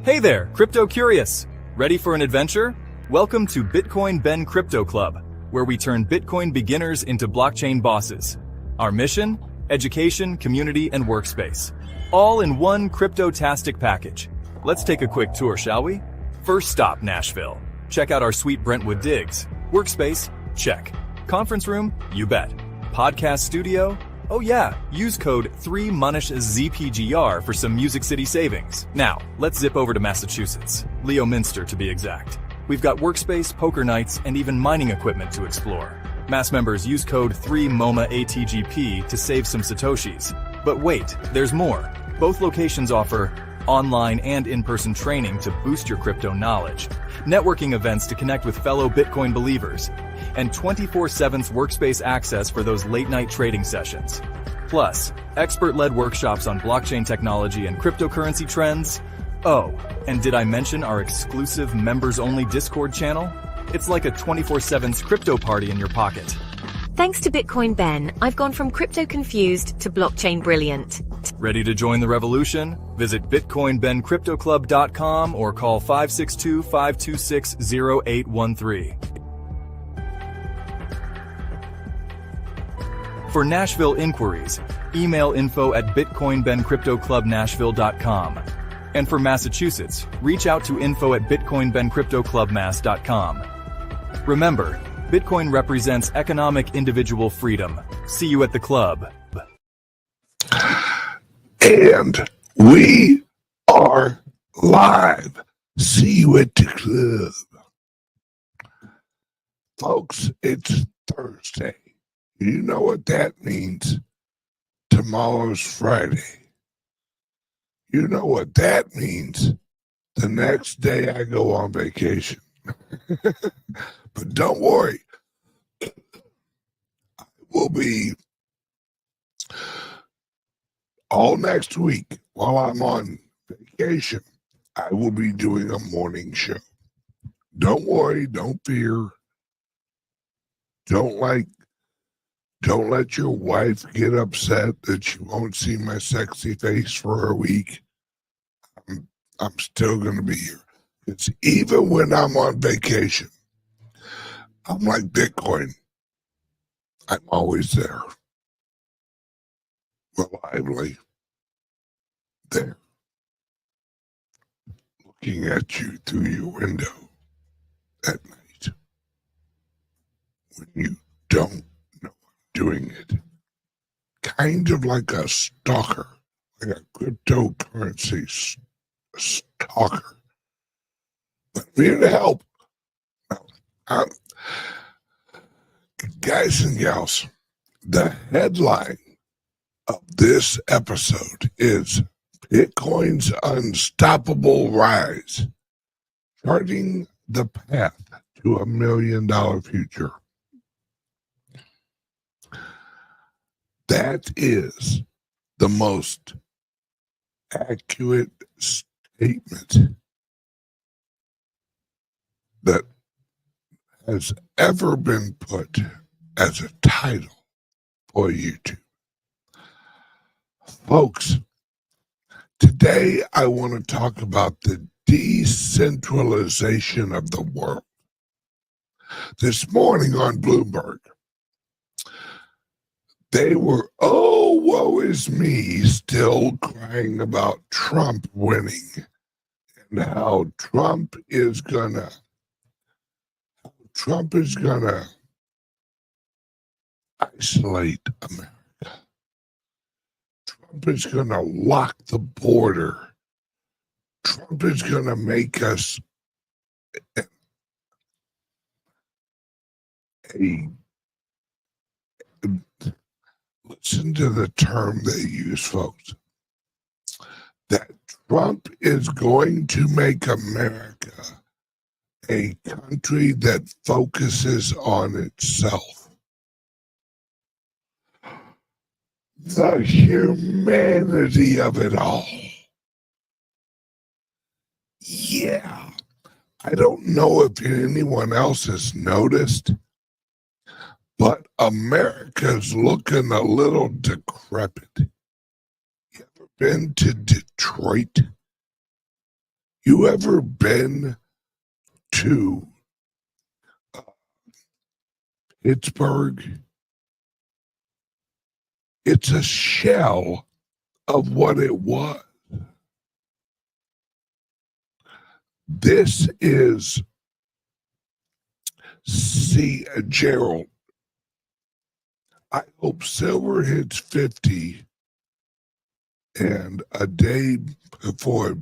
Hey there, crypto curious! Ready for an adventure? Welcome to Bitcoin Ben Crypto Club, where we turn Bitcoin beginners into blockchain bosses. Our mission? Education, community, and workspace. All in one crypto-tastic package. Let's take a quick tour, shall we? First stop, Nashville. Check out our sweet Brentwood digs. Workspace? Check. Conference room? You bet. Podcast studio? Oh yeah, use code 3MUNISHZPGR for some Music City savings. Now, let's zip over to Massachusetts. Leominster to be exact. We've got workspace, poker nights, and even mining equipment to explore. Mass members use code 3MOMAATGP to save some Satoshis. But wait, there's more. Both locations offer online and in-person training to boost your crypto knowledge, networking events to connect with fellow Bitcoin believers, and 24/7 workspace access for those late-night trading sessions. Plus, expert-led workshops on blockchain technology and cryptocurrency trends. Oh, and did I mention our exclusive members-only Discord channel? It's like a 24/7 crypto party in your pocket. Thanks to Bitcoin Ben, I've gone from crypto confused to blockchain brilliant. Ready to join the revolution? Visit BitcoinBenCryptoClub.com or call 562-526-0813. For Nashville inquiries, email info@BitcoinBenCryptoClubNashville.com. And for Massachusetts, reach out to info@BitcoinBenCryptoClubMass.com. Remember, Bitcoin represents economic individual freedom. See you at the club. And we are live. See you at the club. Folks, it's Thursday. You know what that means. Tomorrow's Friday. You know what that means. The next day I go on vacation. But don't worry. I will be all next week while I'm on vacation. I will be doing a morning show. Don't worry. Don't fear. Don't let your wife get upset that you won't see my sexy face for a week. I'm still going to be here. It's even when I'm on vacation. I'm like Bitcoin. I'm always there. Reliably there. Looking at you through your window at night. When you don't know I'm doing it. Kind of like a stalker. Like a cryptocurrency stalker. But I'm here to help. Guys and gals, the headline of this episode is Bitcoin's Unstoppable Rise, charting the path to $1 million future. That is the most accurate statement that has ever been put as a title for YouTube. Folks, today I want to talk about the decentralization of the world. This morning on Bloomberg, they were, oh, woe is me, still crying about Trump winning and how Trump is gonna isolate America. Trump is gonna lock the border. Trump is gonna make us listen to the term they use, folks. That Trump is going to make America a country that focuses on itself. The humanity of it all. Yeah. I don't know if anyone else has noticed, but America's looking a little decrepit. You ever been to Detroit? You ever been to Pittsburgh? It's a shell of what it was. This is, see, Gerald, I hope silver hits 50 and a day before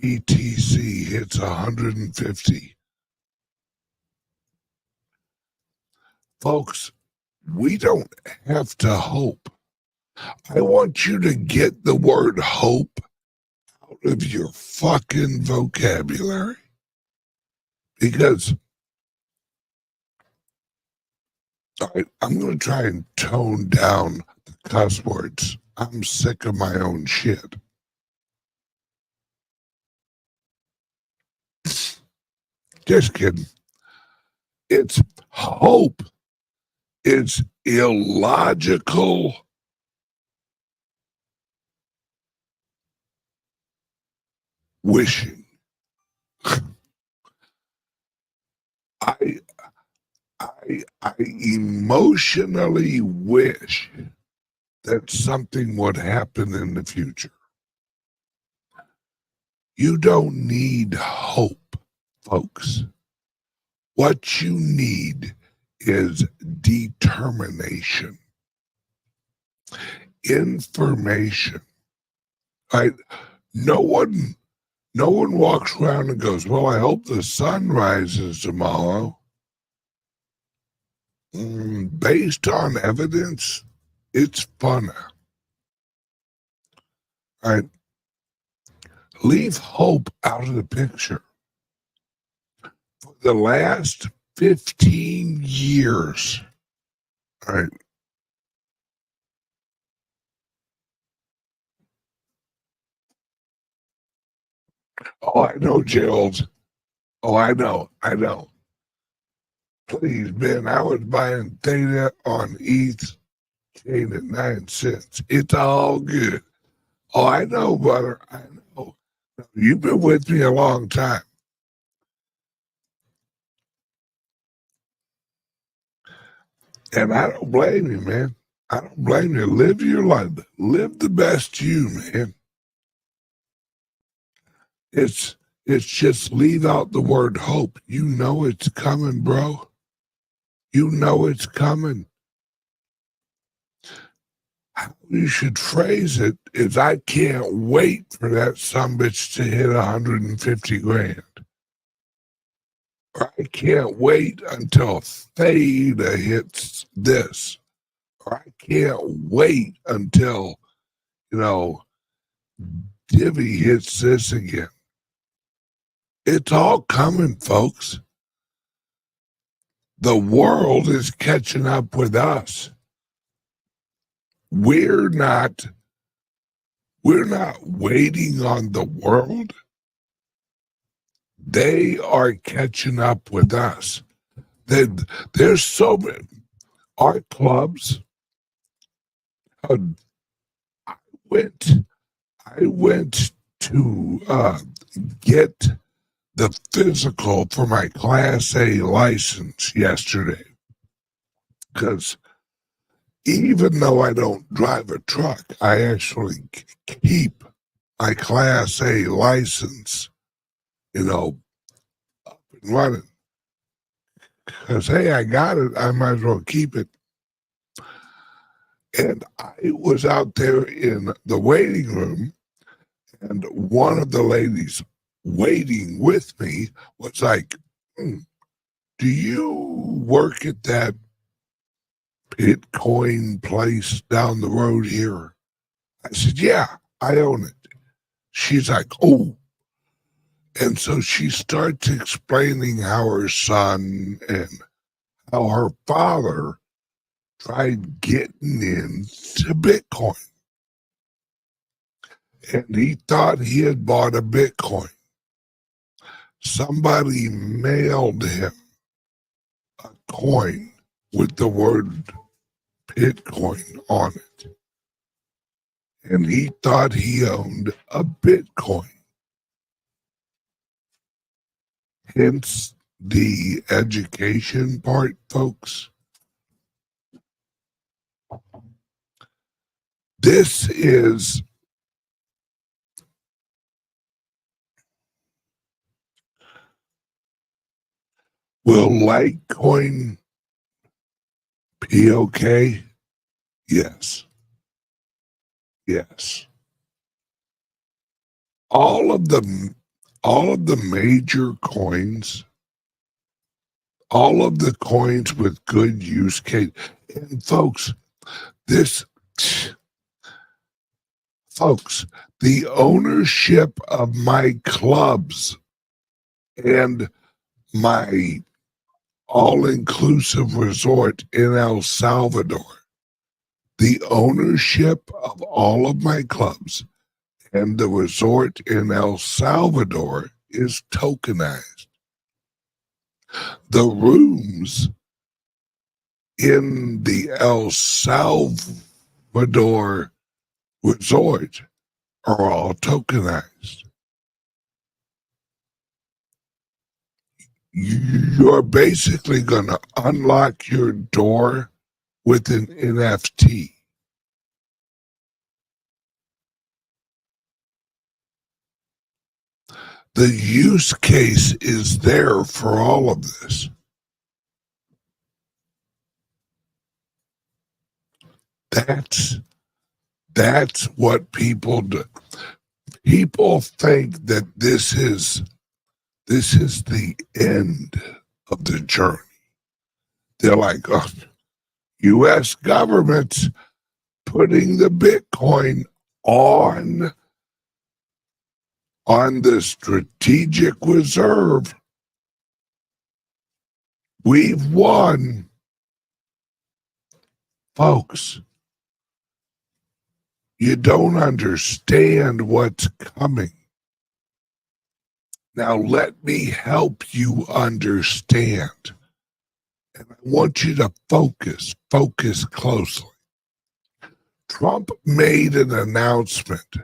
PTC hits 150. Folks, we don't have to hope. I want you to get the word hope out of your fucking vocabulary. Because I'm going to try and tone down the cuss words. I'm sick of my own shit. Just kidding. It's hope. It's illogical wishing. I emotionally wish that something would happen in the future. You don't need hope, folks. What you need is determination, information. Right? No one walks around and goes, well, I hope the sun rises tomorrow. Based on evidence, it's funner. Right? Leave hope out of the picture. For the last 15 years, right? Oh, I know, Gerald. Oh, I know. Please, man, I was buying theta on ETH chain at 9 cents. It's all good. Oh, I know, brother. I know. You've been with me a long time. And I don't blame you, man. I don't blame you. Live your life. Live the best you, man. It's just leave out the word hope. You know it's coming, bro. You know it's coming. How you should phrase it is, I can't wait for that sumbitch to hit 150 grand. Or I can't wait until theta hits this. Or I can't wait until, Divvy hits this again. It's all coming, folks. The world is catching up with us. We're not waiting on the world. They are catching up with us. There's so many art clubs. I went to get the physical for my Class A license yesterday, because even though I don't drive a truck, I actually keep my Class A license, up and running. Because, hey, I got it, I might as well keep it. And I was out there in the waiting room, and one of the ladies waiting with me was like, do you work at that Bitcoin place down the road here? I said, yeah, I own it. She's like, oh. And so she starts explaining how her son and how her father tried getting into Bitcoin. And he thought he had bought a Bitcoin. Somebody mailed him a coin with the word Bitcoin on it. And he thought he owned a Bitcoin. Hence the education part, folks. This is will Litecoin be okay? Yes. Yes. All of the major coins, all of the coins with good use case, and folks, the ownership of my clubs and my all-inclusive resort in El Salvador, the ownership of all of my clubs and the resort in El Salvador is tokenized. The rooms in the El Salvador resort are all tokenized. You're basically going to unlock your door with an NFT. The use case is there for all of this. That's what people do. People think that this is the end of the journey. They're like, oh, U.S. government's putting the Bitcoin on the strategic reserve. We've won. Folks, you don't understand what's coming. Now let me help you understand. And I want you to focus closely. Trump made an announcement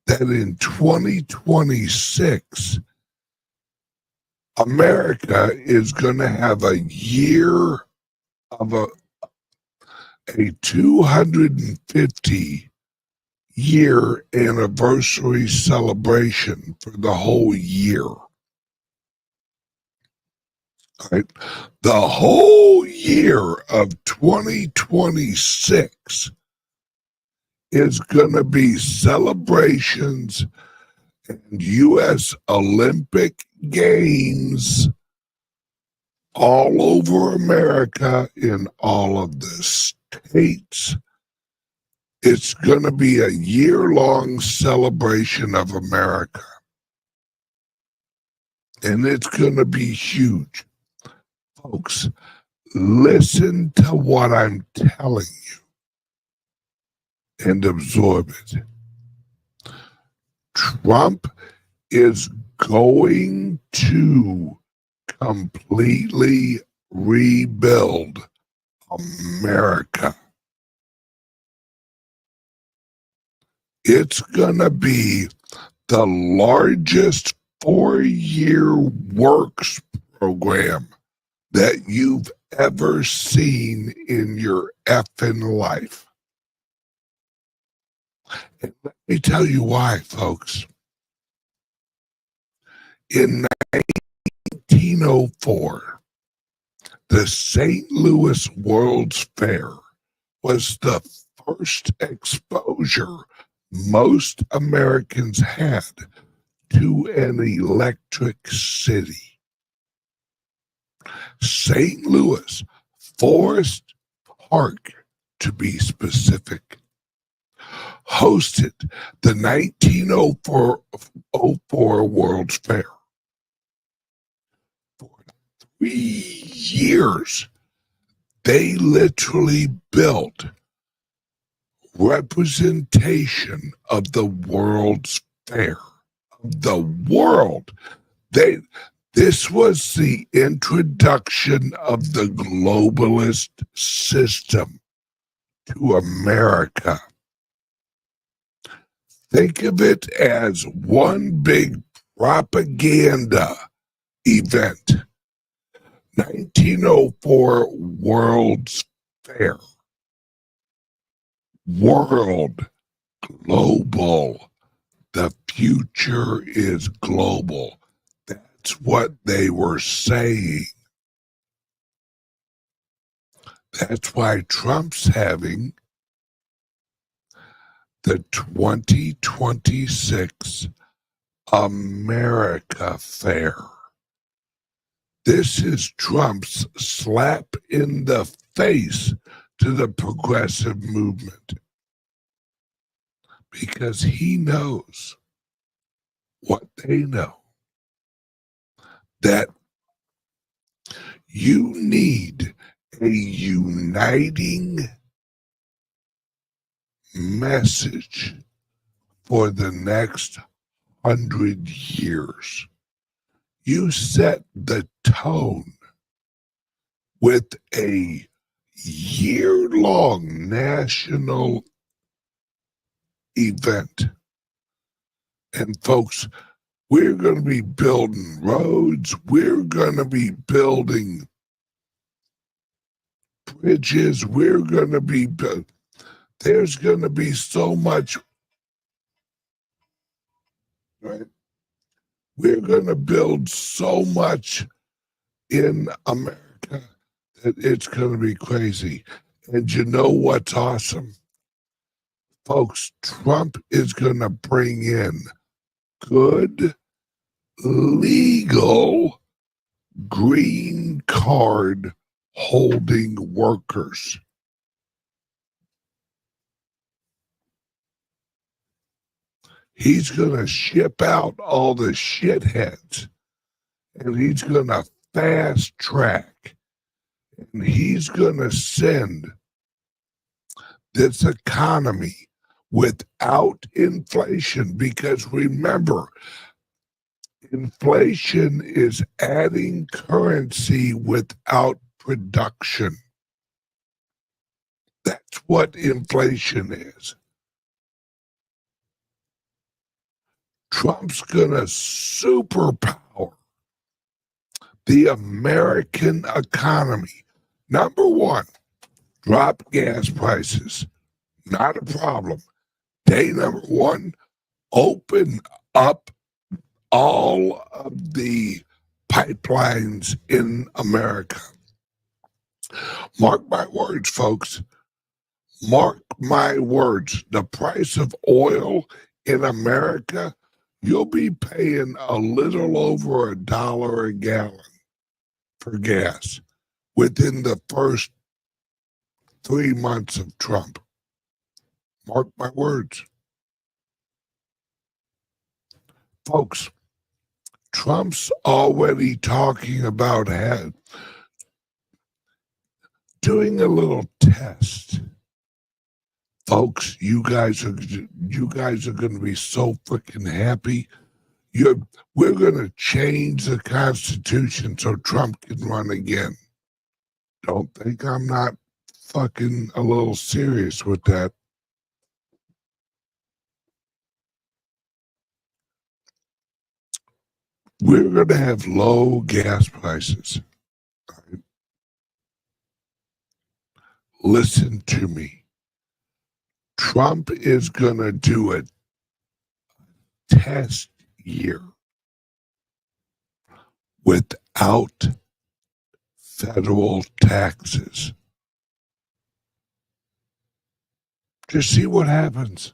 that in 2026, America is going to have a year of a 250 year anniversary celebration for the whole year. Right? The whole year of 2026 is going to be celebrations and U.S. Olympic Games all over America in all of the states. It's going to be a year-long celebration of America. And it's going to be huge. Folks, listen to what I'm telling you and absorb it. Trump is going to completely rebuild America. It's going to be the largest 4-year works program that you've ever seen in your effing life. And let me tell you why, folks. In 1904, the St. Louis World's Fair was the first exposure most Americans had to an electric city. St. Louis, Forest Park to be specific, hosted the 1904 World's Fair. For 3 years, they literally built representation of the World's Fair, of the world. This was the introduction of the globalist system to America. Think of it as one big propaganda event. 1904 World's Fair. World, global. The future is global. That's what they were saying. That's why Trump's having the 2026 America Fair. This is Trump's slap in the face to the progressive movement, because he knows what they know, that you need a uniting message for the next 100 years. You set the tone with a year-long national event. And folks, we're going to be building roads. We're going to be building bridges. We're going to be there's going to be so much, right? We're going to build so much in America that it's going to be crazy. And you know what's awesome? Folks, Trump is going to bring in good, legal, green card holding workers. He's going to ship out all the shitheads, and he's going to fast track, and he's going to send this economy without inflation, because remember, inflation is adding currency without production. That's what inflation is. Trump's going to superpower the American economy. Number one, drop gas prices. Not a problem. Day number one, open up all of the pipelines in America. Mark my words, folks. Mark my words. The price of oil in America, you'll be paying a little over $1 a gallon for gas within the first 3 months of Trump. Mark my words. Folks, Trump's already talking about doing a little test. Folks, you guys are going to be so freaking happy. We're going to change the Constitution so Trump can run again. Don't think I'm not fucking a little serious with that. We're going to have low gas prices. Right? Listen to me. Trump is going to do a test year without federal taxes. Just see what happens.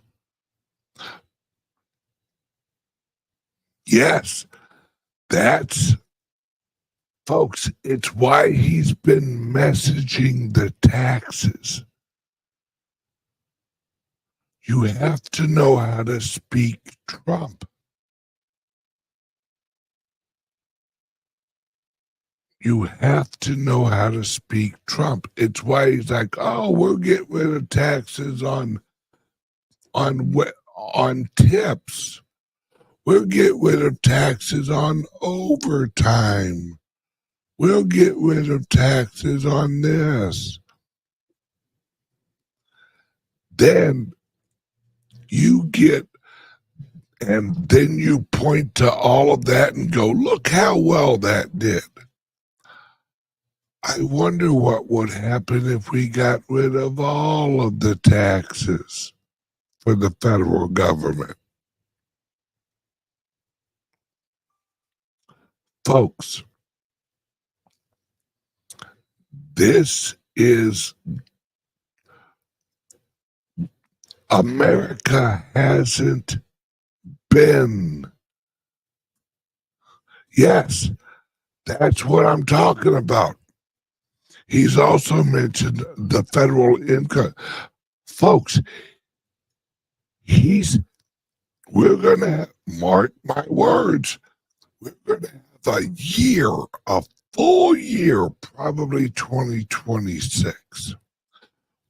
Yes, folks, it's why he's been messaging the taxes. You have to know how to speak Trump. You have to know how to speak Trump. It's why he's like, oh, we'll get rid of taxes on tips. We'll get rid of taxes on overtime. We'll get rid of taxes on this. Then you get And then you point to all of that and go, look how well that did. I wonder what would happen if we got rid of all of the taxes for the federal government. Folks, this is America hasn't been. Yes, that's what I'm talking about. He's also mentioned the federal income. Folks, we're going to, mark my words, we're going to have a full year, probably 2026.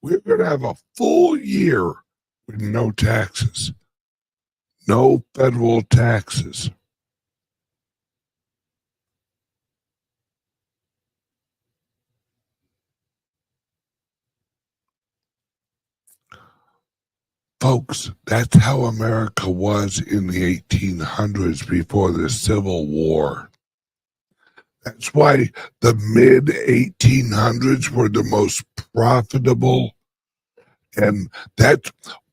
We're going to have a full year with no taxes, no federal taxes. Folks, that's how America was in the 1800s before the Civil War. That's why the mid-1800s were the most profitable. And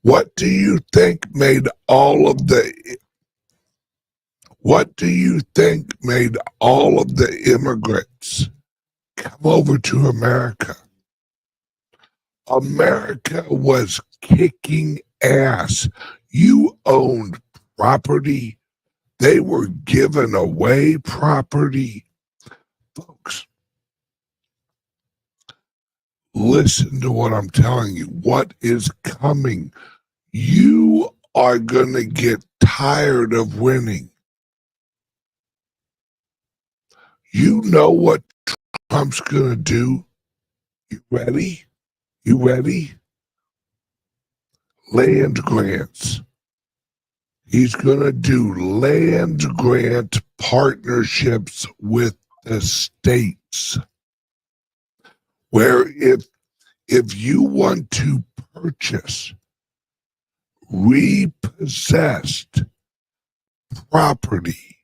what do you think made all of the immigrants come over to America? America was kicking ass. You owned property. They were giving away property. Folks, listen to what I'm telling you. What is coming? You are going to get tired of winning. You know what Trump's going to do? You ready? You ready? Land grants. He's going to do land grant partnerships with the states, where if you want to purchase repossessed property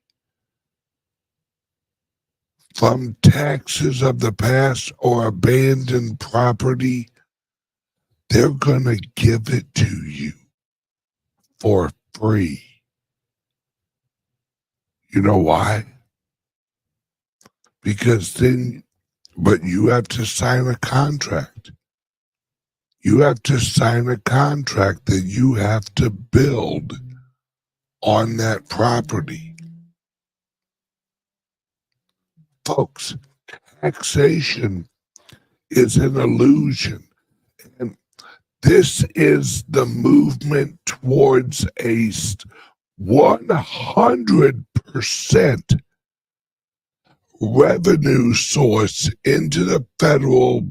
from taxes of the past or abandoned property, they're going to give it to you for free. You know why? Because but you have to sign a contract. You have to sign a contract that you have to build on that property. Folks, taxation is an illusion. And this is the movement towards a 100% revenue source into the federal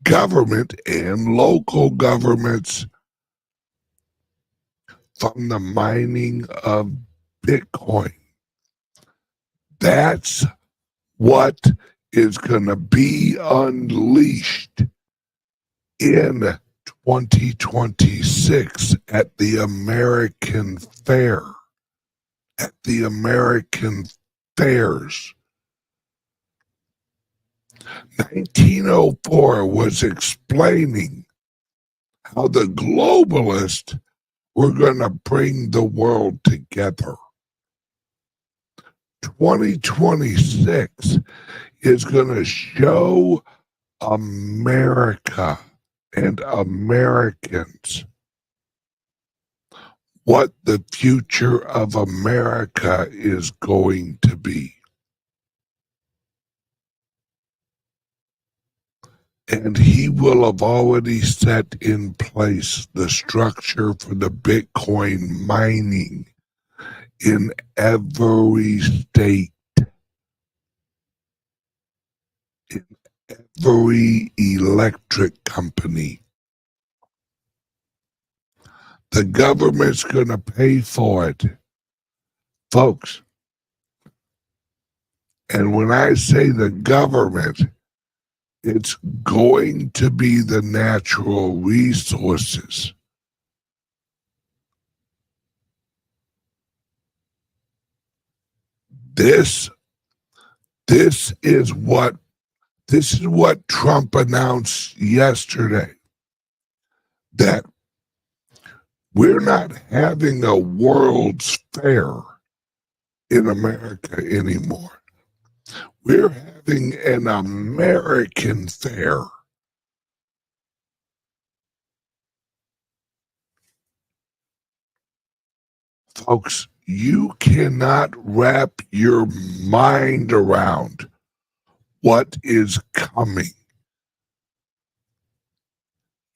government and local governments from the mining of Bitcoin. That's what is going to be unleashed in 2026 at the American Fair. At the American Fairs. 1904 was explaining how the globalists were going to bring the world together. 2026 is going to show America and Americans what the future of America is going to be. And he will have already set in place the structure for the Bitcoin mining in every state, in every electric company. The government's going to pay for it, folks. And when I say the government, it's going to be the natural resources. This this is what Trump announced yesterday, that we're not having a World's Fair in America anymore. We're having an American fair. Folks, you cannot wrap your mind around what is coming.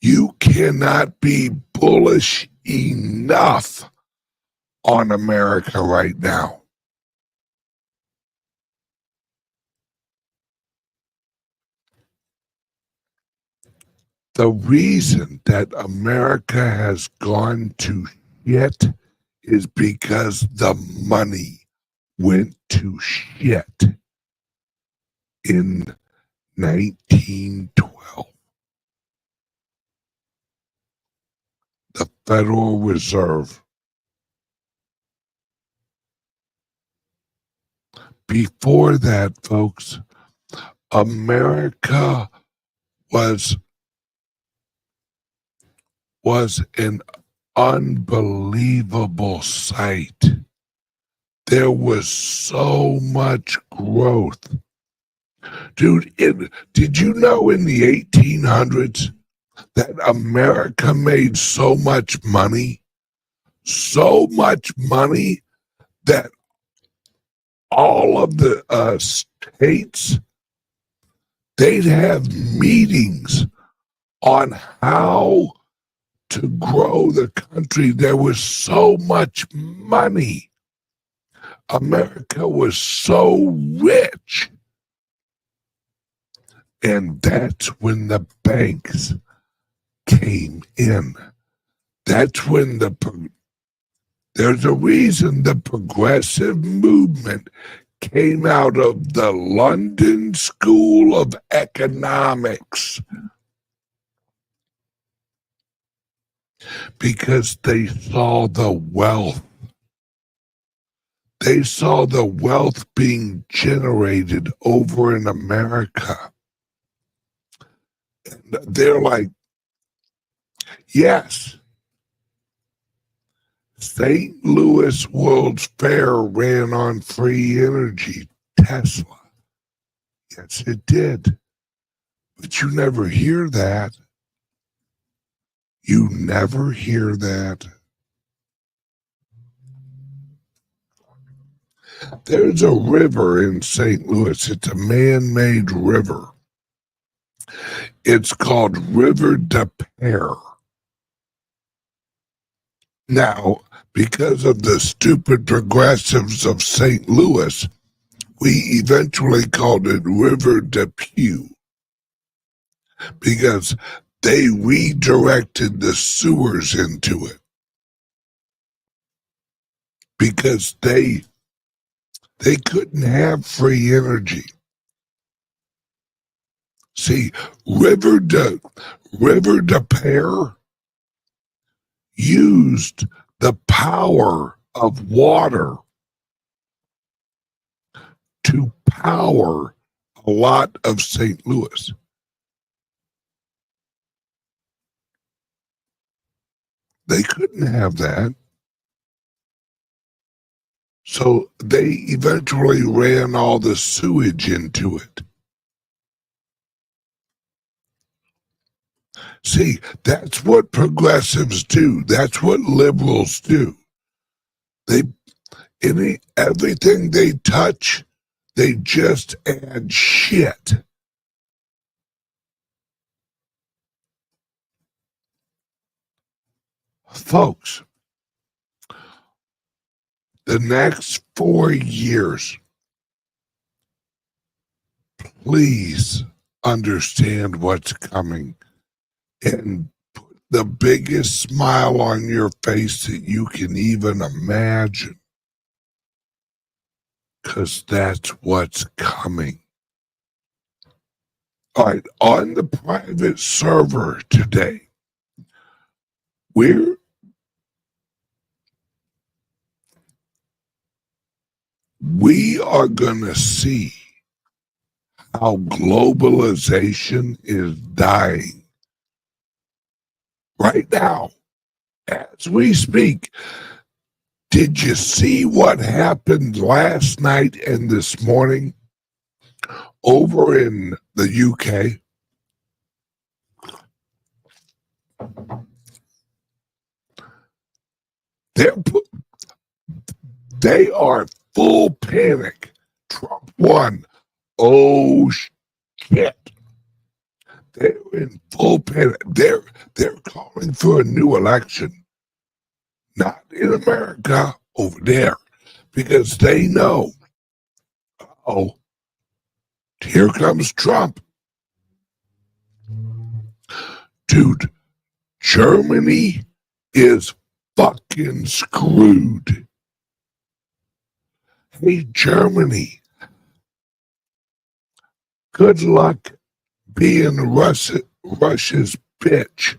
You cannot be bullish enough on America right now. The reason that America has gone to shit is because the money went to shit in 1912. The Federal Reserve. Before that, folks, America was an unbelievable sight. There was so much growth. Dude, did you know in the 1800s that America made so much money that all of the states, they'd have meetings on how to grow the country? There was so much money. America was so rich. And that's when the banks came in. That's when there's a reason the progressive movement came out of the London School of Economics, because they saw the wealth. They saw the wealth being generated over in America. And they're like, yes, St. Louis World's Fair ran on free energy, Tesla. Yes, it did. But you never hear that. You never hear that. There's a river in St. Louis. It's a man-made river. It's called River de Pear. Now, because of the stupid progressives of St. Louis, we eventually called it River de Pew, because they redirected the sewers into it, because they couldn't have free energy. See, River de Pear used the power of water to power a lot of St. Louis. They couldn't have that. So they eventually ran all the sewage into it. See, that's what progressives do. That's what liberals do. Everything they touch, they just add shit. Folks, the next 4 years, please understand what's coming and put the biggest smile on your face that you can even imagine, because that's what's coming. All right, on the private server today, we're we are going to see how globalization is dying right now as we speak. Did you see what happened last night and this morning over in the UK? They are full panic. Trump won. Oh shit! They're in full panic. They're calling for a new election, not in America, over there, because they know. Oh, here comes Trump, dude. Germany is fucking screwed. Hey, Germany, good luck being Russia's bitch,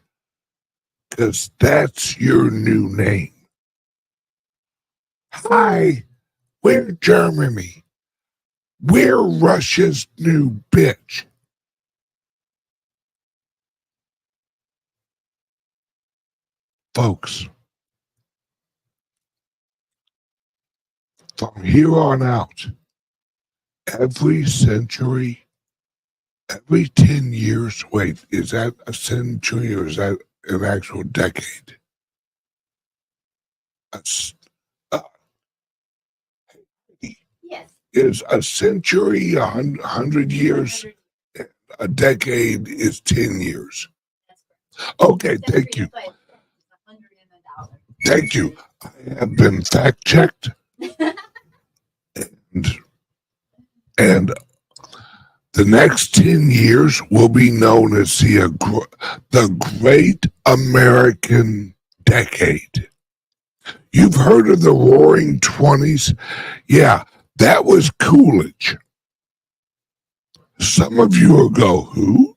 because that's your new name. Hi, we're Germany. We're Russia's new bitch. Folks, from here on out, every century, every 10 years, wait, is that a century or is that an actual decade? Yes. Is a century 100 years? A decade is 10 years. Okay, thank you. Thank you. I have been fact checked. And the next 10 years will be known as the Great American Decade. You've heard of the Roaring Twenties? Yeah, that was Coolidge. Some of you will go, who?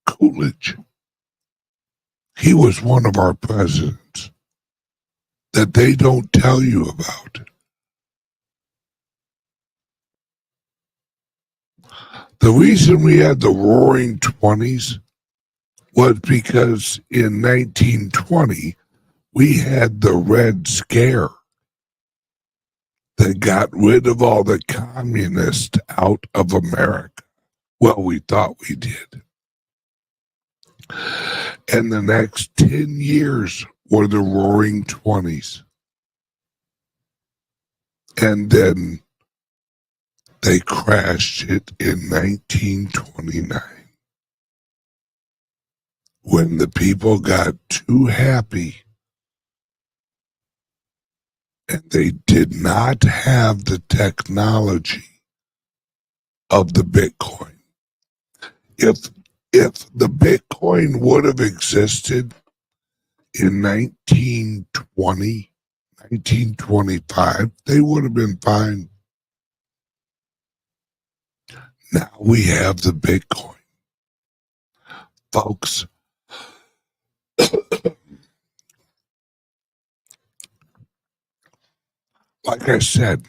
Coolidge. He was one of our presidents that they don't tell you about. The reason we had the Roaring Twenties was because in 1920, we had the Red Scare that got rid of all the communists out of America. Well, we thought we did. And the next 10 years were the Roaring Twenties. And then they crashed it in 1929 when the people got too happy and they did not have the technology of the Bitcoin. If the Bitcoin would have existed in 1920, 1925, they would have been fine. Now we have the Bitcoin. Folks, like I said,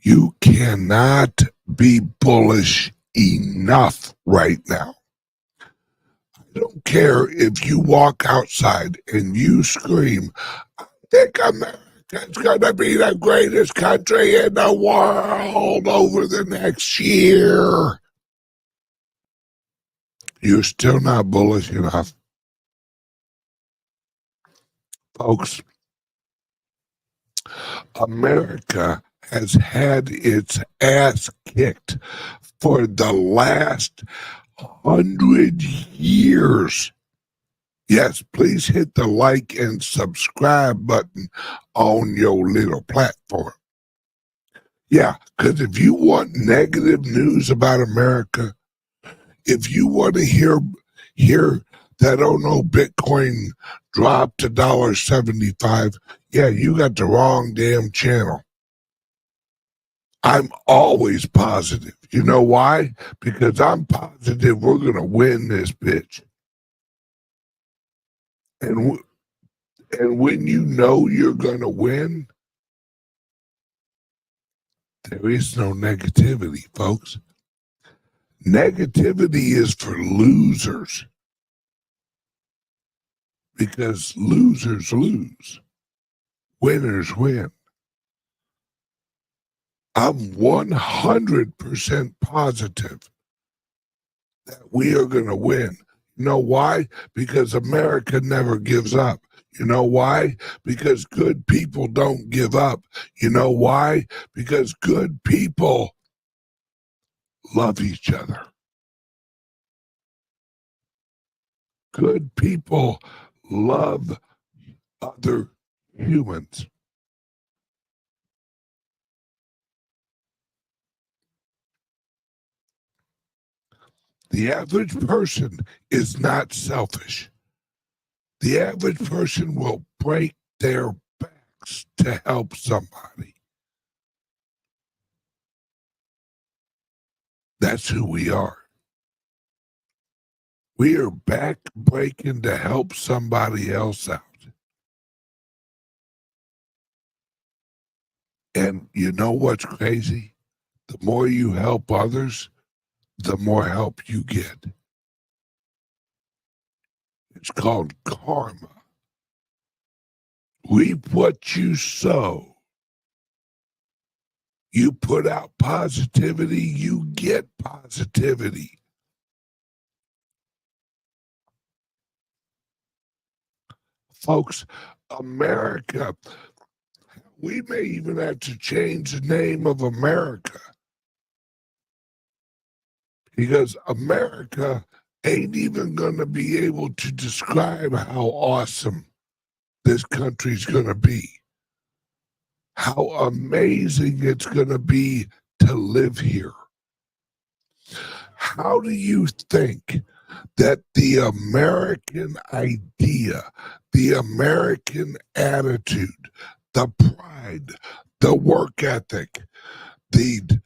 you cannot be bullish enough right now. I don't care if you walk outside and you scream, I think America's going to be the greatest country in the world over the next year. You're still not bullish enough. Folks, America has had its ass kicked for the last 100 years. Yes, please hit the like and subscribe button on your little platform. Yeah, because if you want negative news about America, if you want to hear that, oh no, Bitcoin dropped to $1.75, yeah, you got the wrong damn channel. I'm always positive. You know why? Because I'm positive we're going to win this bitch. And when you know you're going to win, There is no negativity, folks. Negativity is for losers, because losers lose, winners win. I'm 100% positive that we are going to win. You know why? Because America never gives up. You know why? Because good people don't give up. You know why? Because good people love each other. Good people love other humans. The average person is not selfish. The average person will break their backs to help somebody. That's who we are. We are back breaking to help somebody else out. And you know what's crazy? The more you help others, the more help you get. It's called karma. Reap what you sow. You put out positivity, you get positivity. Folks, America, we may even have to change the name of America, because America ain't even going to be able to describe how awesome this country's going to be, how amazing it's going to be to live here. How do you think that the American idea, the American attitude, the pride, the work ethic, the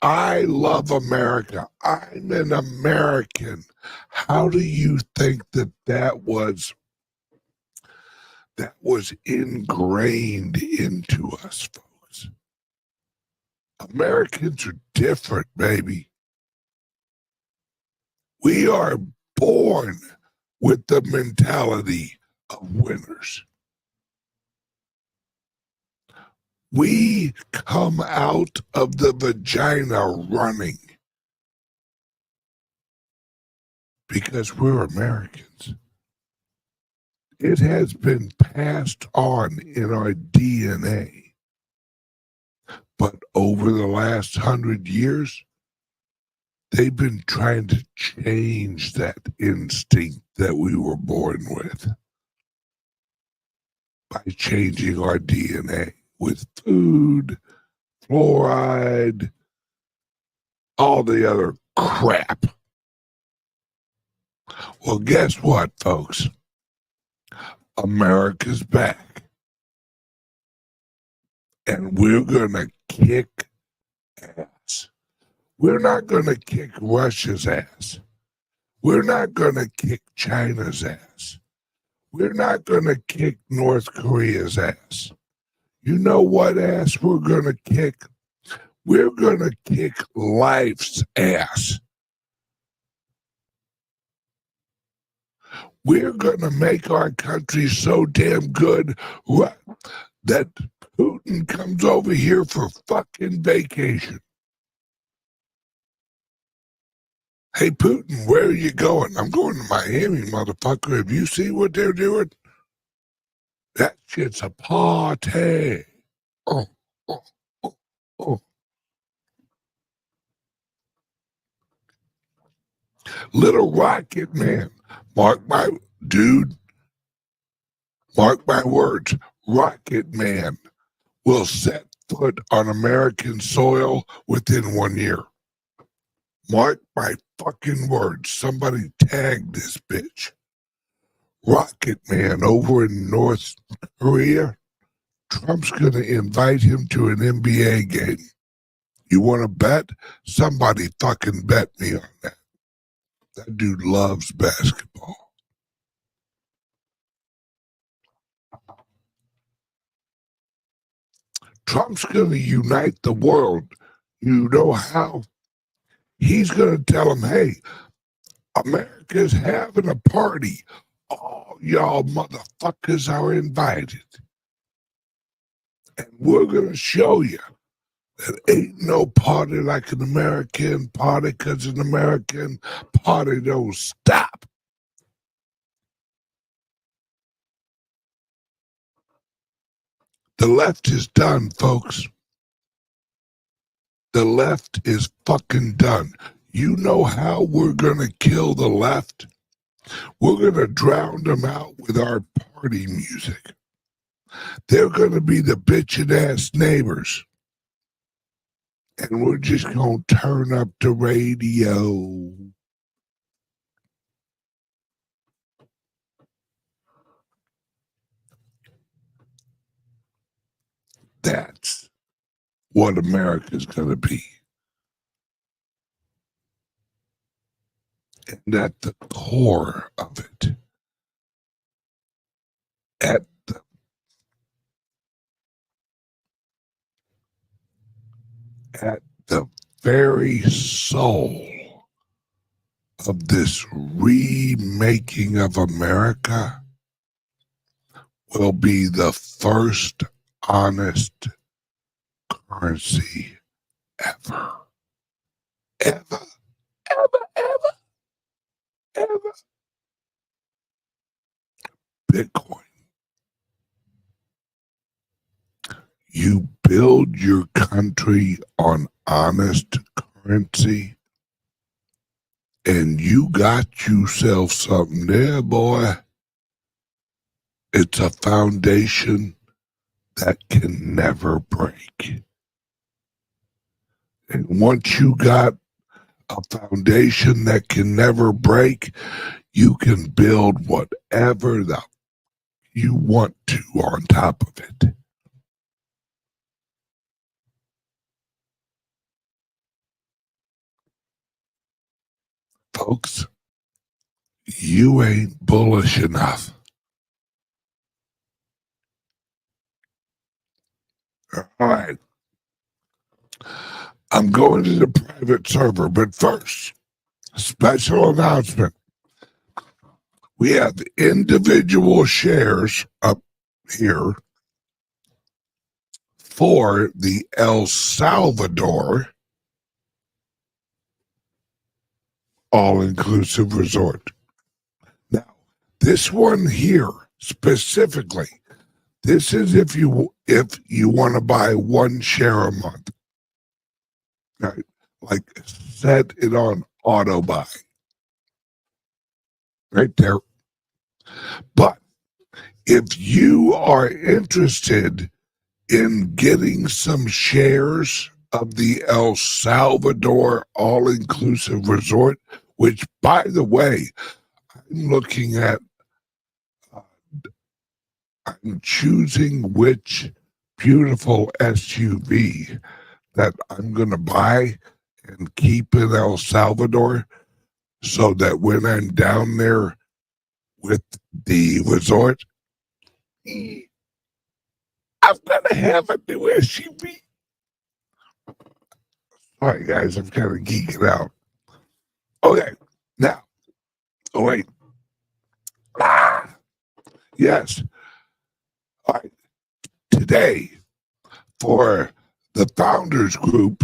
I love America, I'm an American, how do you think that was ingrained into us, folks? Americans are different, baby. We are born with the mentality of winners. We come out of the vagina running because we're Americans. It has been passed on in our DNA. But over the last 100 years, they've been trying to change that instinct that we were born with by changing our DNA with food, fluoride, all the other crap. Well, guess what, folks? America's back. And we're going to kick ass. We're not going to kick Russia's ass. We're not going to kick China's ass. We're not going to kick North Korea's ass. You know what ass we're going to kick? We're going to kick life's ass. We're going to make our country so damn good that Putin comes over here for fucking vacation. Hey, Putin, where are you going? I'm going to Miami, motherfucker. Have you seen what they're doing? That shit's a party. Oh, oh, oh, oh. Little Rocket Man. Mark my words. Rocket Man will set foot on American soil within 1 year. Mark my fucking words. Somebody tag this bitch. Rocket Man over in North Korea. Trump's going to invite him to an NBA game. You want to bet? Somebody fucking bet me on that. That dude loves basketball. Trump's going to unite the world. You know how? He's going to tell them, hey, America's having a party. All y'all motherfuckers are invited. And we're going to show you that ain't no party like an American party, because an American party don't stop. The left is done, folks. The left is fucking done. You know how we're going to kill the left? We're going to drown them out with our party music. They're going to be the bitchin' ass neighbors. And we're just going to turn up the radio. That's what America's going to be. And at the core of it, at the very soul of this remaking of America will be the first honest currency ever. Ever, ever, ever, ever. Bitcoin. You build your country on honest currency, and you got yourself something there, boy. It's a foundation that can never break. And once you got a foundation that can never break, you can build whatever you want to on top of it. Folks, you ain't bullish enough. All right. I'm going to the private server, but first, special announcement. We have individual shares up here for the El Salvador all-inclusive resort. Now, this one here specifically, this is if you want to buy one share a month. Right? Like set it on auto buy. Right there. But if you are interested in getting some shares of the El Salvador all-inclusive resort, which, by the way, I'm looking at, I'm choosing which beautiful SUV that I'm going to buy and keep in El Salvador, so that when I'm down there with the resort, I'm going to have a new SUV. All right, guys, I'm kind of geeking out. Okay, now, oh, wait. Yes. All right, today, for the Founders Group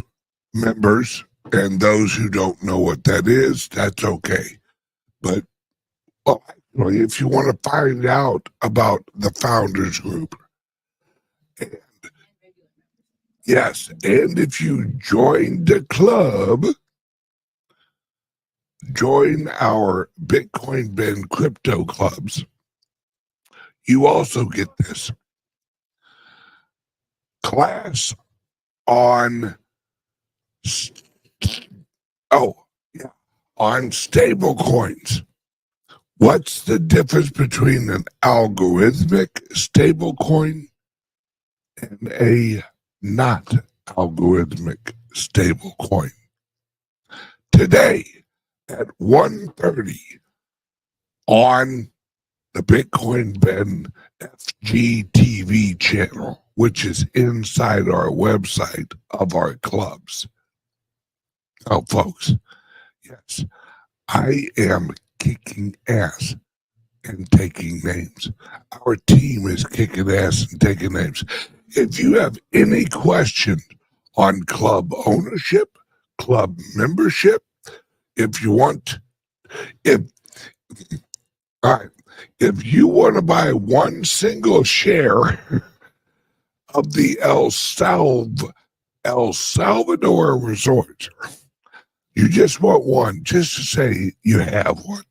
members and those who don't know what that is, that's okay. But well, actually, if you want to find out about the Founders Group, and yes, and if you join the club, join our Bitcoin Ben crypto clubs, you also get this class on on stable coins. What's the difference between an algorithmic stable coin and a not algorithmic stable coin? Today at 1:30 on the Bitcoin Ben FGTV channel, which is inside our website of our clubs. Oh, folks, yes, I am kicking ass and taking names. Our team is kicking ass and taking names. If you have any question on club ownership, club membership, if you want, all right, if you want to buy one single share of the El Salvador resort, you just want one, just to say you have one.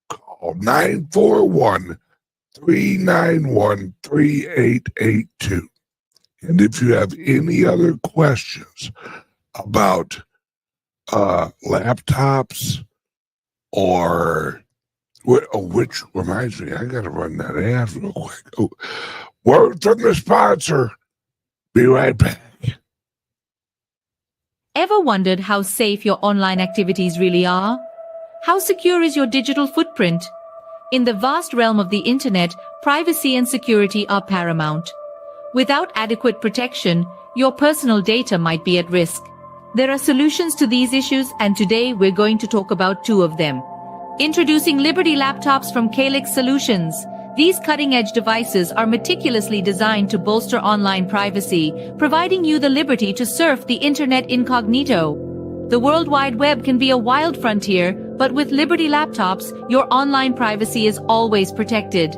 Call 941-391-3882. And if you have any other questions about laptops or which reminds me, I gotta run that ad real quick. Oh, word from the sponsor. Be right back. Ever wondered how safe your online activities really are? How secure is your digital footprint? In the vast realm of the internet, privacy and security are paramount. Without adequate protection, your personal data might be at risk. There are solutions to these issues, and today we're going to talk about two of them. Introducing Liberty laptops from CALIX Solutions. These cutting-edge devices are meticulously designed to bolster online privacy, providing you the liberty to surf the internet incognito. The World Wide Web can be a wild frontier, but with Liberty laptops, your online privacy is always protected.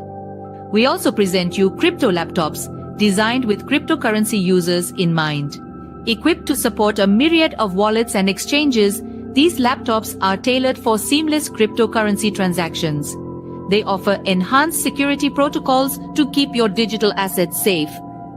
We also present you crypto laptops, designed with cryptocurrency users in mind. Equipped to support a myriad of wallets and exchanges, these laptops are tailored for seamless cryptocurrency transactions. They offer enhanced security protocols to keep your digital assets safe.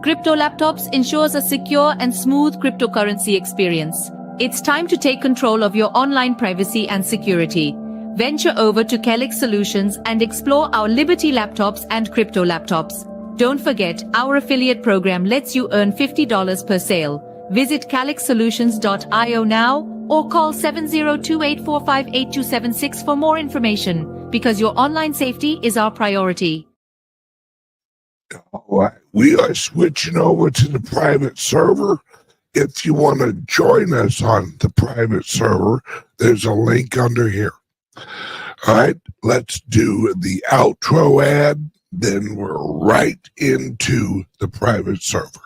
Crypto laptops ensures a secure and smooth cryptocurrency experience. It's time to take control of your online privacy and security. Venture over to CALIX Solutions and explore our Liberty laptops and crypto laptops. Don't forget, our affiliate program lets you earn $50 per sale. Visit calixsolutions.io now or call 7028458276 for more information, because your online safety is our priority. All right, we are switching over to the private server. If you want to join us on the private server, there's a link under here. All right, let's do the outro ad, then we're right into the private server.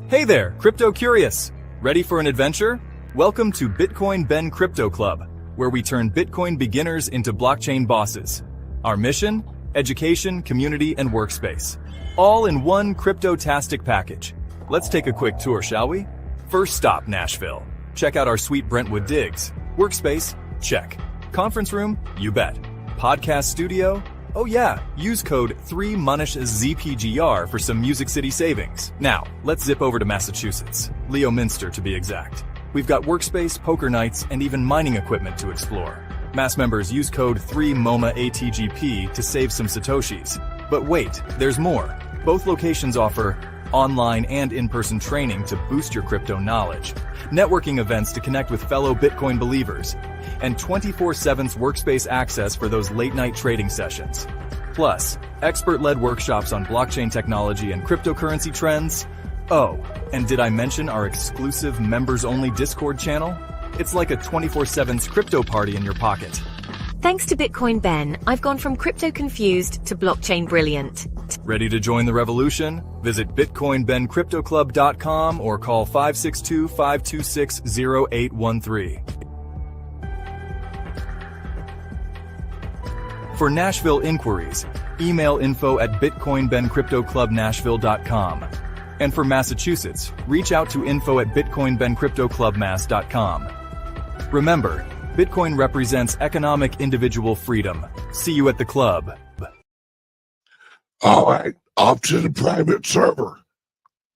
Hey there, crypto curious. Ready for an adventure? Welcome to Bitcoin Ben Crypto Club, where we turn Bitcoin beginners into blockchain bosses. Our mission? Education, community, and workspace. All in one crypto-tastic package. Let's take a quick tour, shall we? First stop, Nashville. Check out our sweet Brentwood digs. Workspace? Check. Conference room? You bet. Podcast studio? Oh yeah, use code 3MUNISHZPGR for some Music City savings. Now, let's zip over to Massachusetts. Leominster to be exact. We've got workspace, poker nights, and even mining equipment to explore. Mass members use code 3MOMAATGP to save some Satoshis. But wait, there's more. Both locations offer online and in-person training to boost your crypto knowledge, networking events to connect with fellow Bitcoin believers, and 24/7 workspace access for those late-night trading sessions. Plus, expert-led workshops on blockchain technology and cryptocurrency trends. Oh, and did I mention our exclusive members-only Discord channel? It's like a 24/7 crypto party in your pocket. Thanks to Bitcoin Ben, I've gone from crypto confused to blockchain brilliant. Ready to join the revolution? Visit BitcoinBenCryptoClub.com or call 562-526-0813. For Nashville inquiries, email info@BitcoinBenCryptoClubNashville.com. And for Massachusetts, reach out to info@BitcoinBenCryptoClubMass.com. Remember, Bitcoin represents economic individual freedom. See you at the club. All right, off to the private server.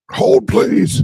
Hold, please.